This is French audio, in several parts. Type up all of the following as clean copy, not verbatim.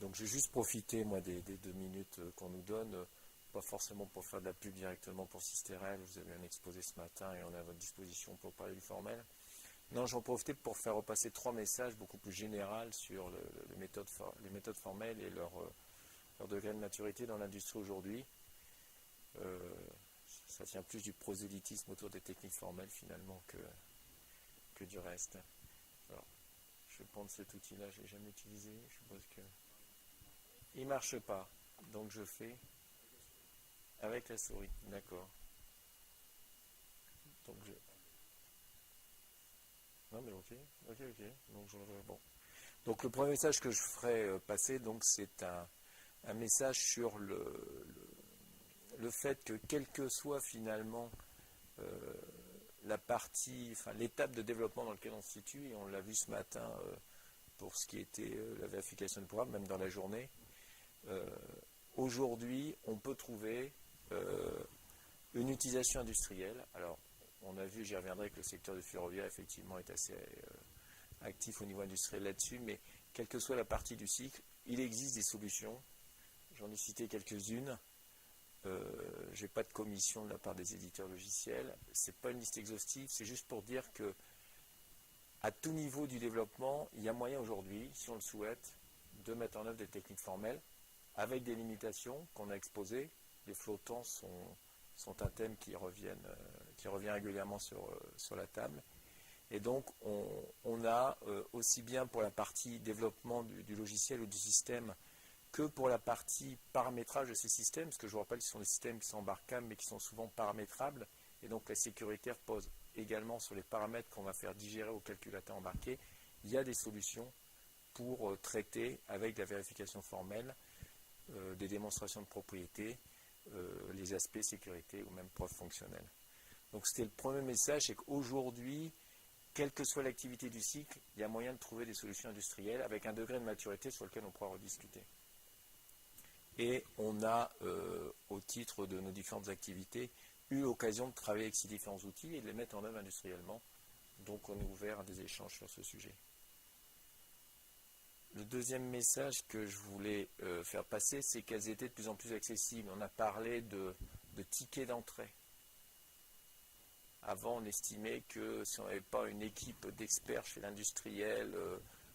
Donc j'ai juste profité, moi, des 2 minutes qu'on nous donne, pas forcément pour faire de la pub directement pour Systerel, vous avez un exposé ce matin et on est à votre disposition pour parler du formel. Non, j'en profitais pour faire repasser 3 messages beaucoup plus généraux sur les méthodes formelles et leur degré de maturité dans l'industrie aujourd'hui. Ça tient plus du prosélytisme autour des techniques formelles finalement que du reste. Alors, je vais prendre cet outil-là, je ne l'ai jamais utilisé, je suppose que... Il ne marche pas, donc je fais avec la souris, d'accord. Donc je... Non mais ok. Donc, bon. Donc le premier message que je ferai passer, donc c'est un message sur le fait que quelle que soit finalement la partie, enfin l'étape de développement dans laquelle on se situe, et on l'a vu ce matin pour ce qui était la vérification de programme, même dans la journée, aujourd'hui on peut trouver une utilisation industrielle. Alors on a vu, j'y reviendrai, que le secteur du ferroviaire effectivement est assez actif au niveau industriel là-dessus, mais quelle que soit la partie du cycle, il existe des solutions. J'en ai cité quelques-unes. Je n'ai pas de commission de la part des éditeurs logiciels. Ce n'est pas une liste exhaustive, c'est juste pour dire que à tout niveau du développement, il y a moyen aujourd'hui, si on le souhaite, de mettre en œuvre des techniques formelles avec des limitations qu'on a exposées. Les flottants sont un thème qui revient régulièrement sur la table. Et donc, on a aussi bien pour la partie développement du logiciel ou du système que pour la partie paramétrage de ces systèmes, parce que je vous rappelle que ce sont des systèmes qui sont embarquables, mais qui sont souvent paramétrables, et donc la sécurité repose également sur les paramètres qu'on va faire digérer au calculateur embarqué. Il y a des solutions pour traiter avec la vérification formelle des démonstrations de propriété, les aspects sécurité ou même preuves fonctionnelles. Donc c'était le premier message, c'est qu'aujourd'hui, quelle que soit l'activité du cycle, il y a moyen de trouver des solutions industrielles avec un degré de maturité sur lequel on pourra rediscuter. Et on a, au titre de nos différentes activités, eu l'occasion de travailler avec ces différents outils et de les mettre en œuvre industriellement. Donc on est ouvert à des échanges sur ce sujet. Le deuxième message que je voulais faire passer, c'est qu'elles étaient de plus en plus accessibles. On a parlé de tickets d'entrée. Avant, on estimait que si on n'avait pas une équipe d'experts chez l'industriel,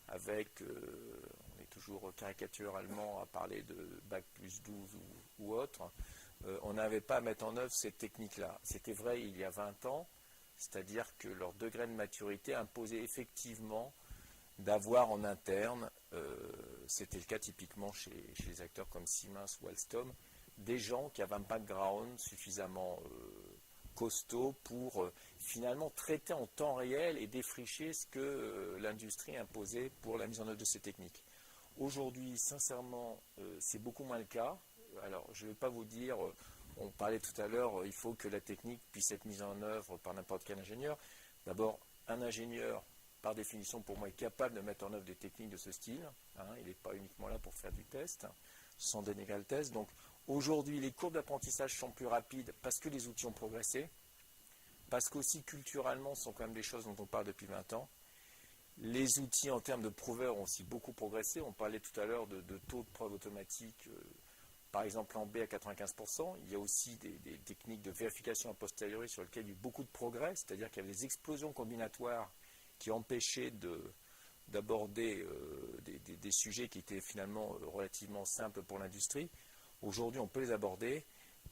avec, on est toujours caricaturalement à parler de bac plus 12 ou autre, on n'avait pas à mettre en œuvre cette technique-là. C'était vrai il y a 20 ans, c'est-à-dire que leur degré de maturité imposait effectivement d'avoir en interne, c'était le cas typiquement chez les acteurs comme Siemens ou Alstom, des gens qui avaient un background suffisamment costaud pour finalement traiter en temps réel et défricher ce que l'industrie imposait pour la mise en œuvre de ces techniques. Aujourd'hui, sincèrement, c'est beaucoup moins le cas. Alors, je ne vais pas vous dire, on parlait tout à l'heure, il faut que la technique puisse être mise en œuvre par n'importe quel ingénieur. D'abord, un ingénieur, par définition, pour moi, est capable de mettre en œuvre des techniques de ce style. Il n'est pas uniquement là pour faire du test, sans dénigrer le test. Donc, aujourd'hui, les courbes d'apprentissage sont plus rapides parce que les outils ont progressé, parce qu'aussi culturellement, ce sont quand même des choses dont on parle depuis 20 ans. Les outils en termes de prouveurs ont aussi beaucoup progressé. On parlait tout à l'heure de taux de preuve automatique, par exemple en B à 95%. Il y a aussi des techniques de vérification a posteriori sur lesquelles il y a eu beaucoup de progrès, c'est-à-dire qu'il y avait des explosions combinatoires qui empêchaient d'aborder des sujets qui étaient finalement relativement simples pour l'industrie. Aujourd'hui, on peut les aborder.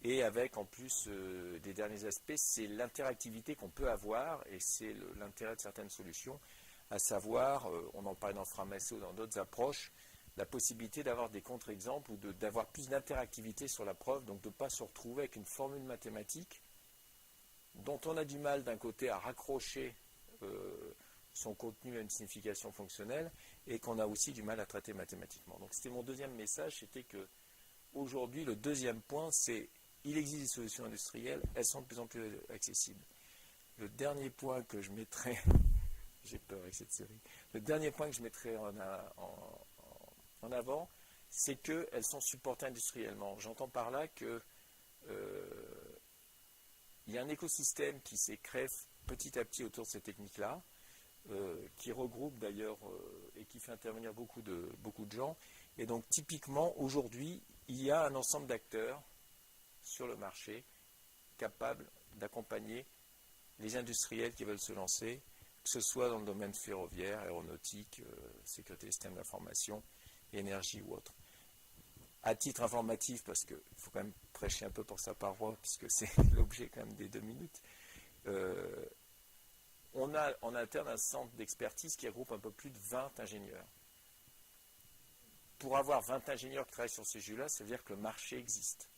Et avec en plus des derniers aspects, c'est l'interactivité qu'on peut avoir, et c'est l'intérêt de certaines solutions, à savoir, on en parlait dans Framasso ou dans d'autres approches, la possibilité d'avoir des contre-exemples ou d'avoir plus d'interactivité sur la preuve, donc de ne pas se retrouver avec une formule mathématique dont on a du mal d'un côté à raccrocher son contenu à une signification fonctionnelle et qu'on a aussi du mal à traiter mathématiquement. Donc c'était mon deuxième message, c'était que aujourd'hui le deuxième point c'est il existe des solutions industrielles, elles sont de plus en plus accessibles. Le dernier point que je mettrai, j'ai peur avec cette série, le dernier point que je mettrai en avant, c'est qu'elles sont supportées industriellement. J'entends par là que il y a un écosystème qui s'est créé petit à petit autour de ces techniques-là, qui regroupe d'ailleurs et qui fait intervenir beaucoup de gens, Et donc typiquement, aujourd'hui, il y a un ensemble d'acteurs sur le marché capables d'accompagner les industriels qui veulent se lancer, que ce soit dans le domaine ferroviaire, aéronautique, sécurité des systèmes d'information, énergie ou autre. À titre informatif, parce qu'il faut quand même prêcher un peu pour sa paroi, puisque c'est l'objet quand même des 2 minutes, on a en interne un centre d'expertise qui regroupe un peu plus de 20 ingénieurs. Pour avoir 20 ingénieurs qui travaillent sur ces jeux-là, ça veut dire que le marché existe.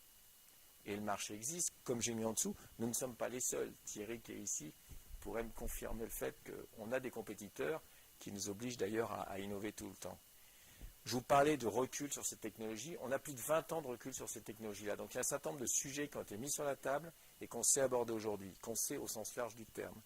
Et le marché existe, comme j'ai mis en dessous, nous ne sommes pas les seuls. Thierry qui est ici pourrait me confirmer le fait qu'on a des compétiteurs qui nous obligent d'ailleurs à innover tout le temps. Je vous parlais de recul sur ces technologies. On a plus de 20 ans de recul sur ces technologies-là. Donc il y a un certain nombre de sujets qui ont été mis sur la table et qu'on sait aborder aujourd'hui, qu'on sait au sens large du terme.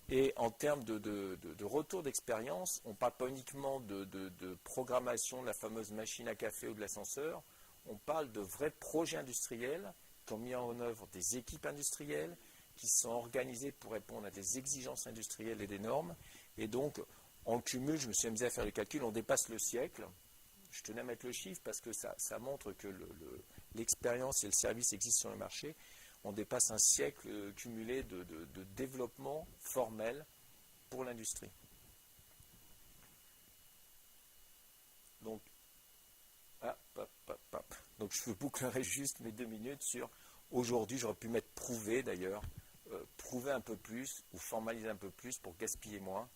Et en termes de retour d'expérience, on ne parle pas uniquement de programmation de la fameuse machine à café ou de l'ascenseur, on parle de vrais projets industriels qui ont mis en œuvre des équipes industrielles, qui sont organisées pour répondre à des exigences industrielles et des normes. Et donc, en cumul, je me suis amusé à faire le calcul, on dépasse le siècle. Je tenais à mettre le chiffre parce que ça montre que l'expérience et le service existent sur le marché. On dépasse un siècle cumulé de développement formel pour l'industrie. Donc, donc je bouclerai juste mes 2 minutes sur aujourd'hui, j'aurais pu mettre prouver d'ailleurs, prouver un peu plus ou formaliser un peu plus pour gaspiller moins.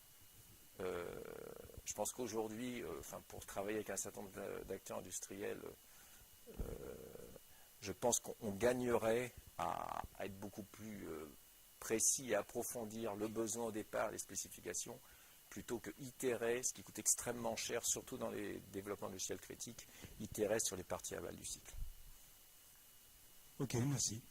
Je pense qu'aujourd'hui, pour travailler avec un certain nombre d'acteurs industriels, je pense qu'on gagnerait à être beaucoup plus précis et approfondir le besoin au départ, les spécifications, plutôt que itérer, ce qui coûte extrêmement cher, surtout dans les développements industriels critiques, itérer sur les parties aval du cycle. Ok, merci.